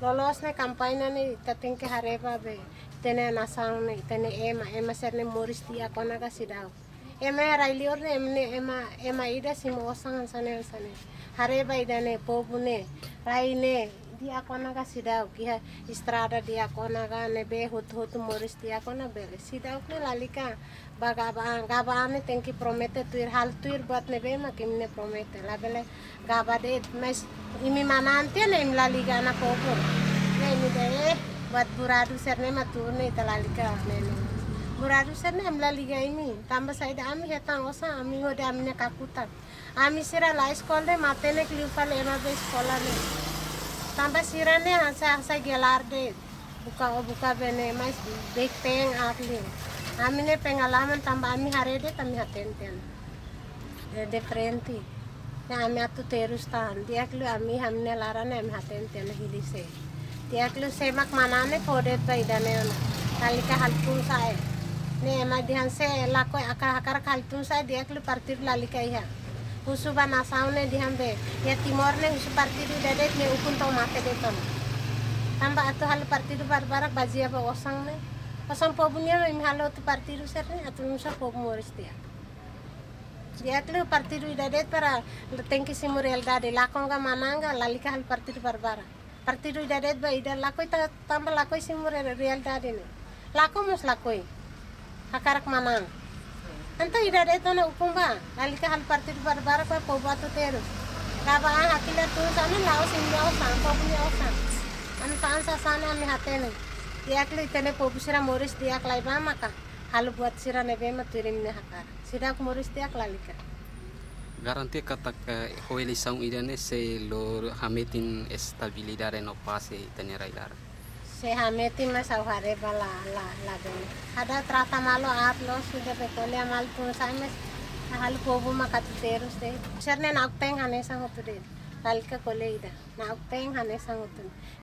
lolos ne kampanye ne tating ke hareba be tene nasang ne tene ema serne moris dia kona ka sidau ema railior ne ema ida simo osang sane hareba ida ne pobune raine dia kona ka sidau kia estrada dia kona ka ne be hut moris dia kona be sidau ne lalika gaba ne tengki promete tuir hal tuir buat ne be makim ne promete labele gaba de mas imi manante ne imlaliga na popo ne ini deh buat buradu serne maturne talalika ne buradu serne imlaliga ini tambah saida ami hetang osa ami hode amine kakutan ami sira la sekolah matene kliufal ema be sekolah ne tambah sirane hasa gelar de buka bene mas bek peng atli amine pengalaman tambah ami harede kami hatenten de frente na ami atu terus tan dia klu ami hamne larane ami hatenten hilise dia klu semak manane kode baidane ona kalika haltun sae ne ma dihan se lako akar kaltun sae dia klu partir lalika iha usuba nasaune dihan be ya timor ne usu partir dadet ne ukun to mate de ton tambah atu hal partir barbarak bajia ba osang ne pasang pobunya im halo tu partir serne atu nusa pobu moris dia klu partir dadet para tengki simurial dade lakonga mananga lalika hal partir barbara partir dadet ba ida lakoi tambah lakoi simurial real dade ne lako mus lakoi hakarak manang anto ida de tona ukumba lalika hal partir barbara pa pobatu terus kaba hakila tu sana lao simjao sampo punya osan an pansa sana mi hatene dia kli tene pobusira moris dia klai ba maka hal buat sira nebe maturim ne hakar sidak moris dia lalika Garanti kata hoelisang idane se lo hametin estabilidade no pase tenerailar. se hameti mas awhare bala la ben ada trata malo atlo sudah betole amal tun sames hal pobu makatu terus de serne nakteng hane sangotu de lalika koleida nakteng hane sangotu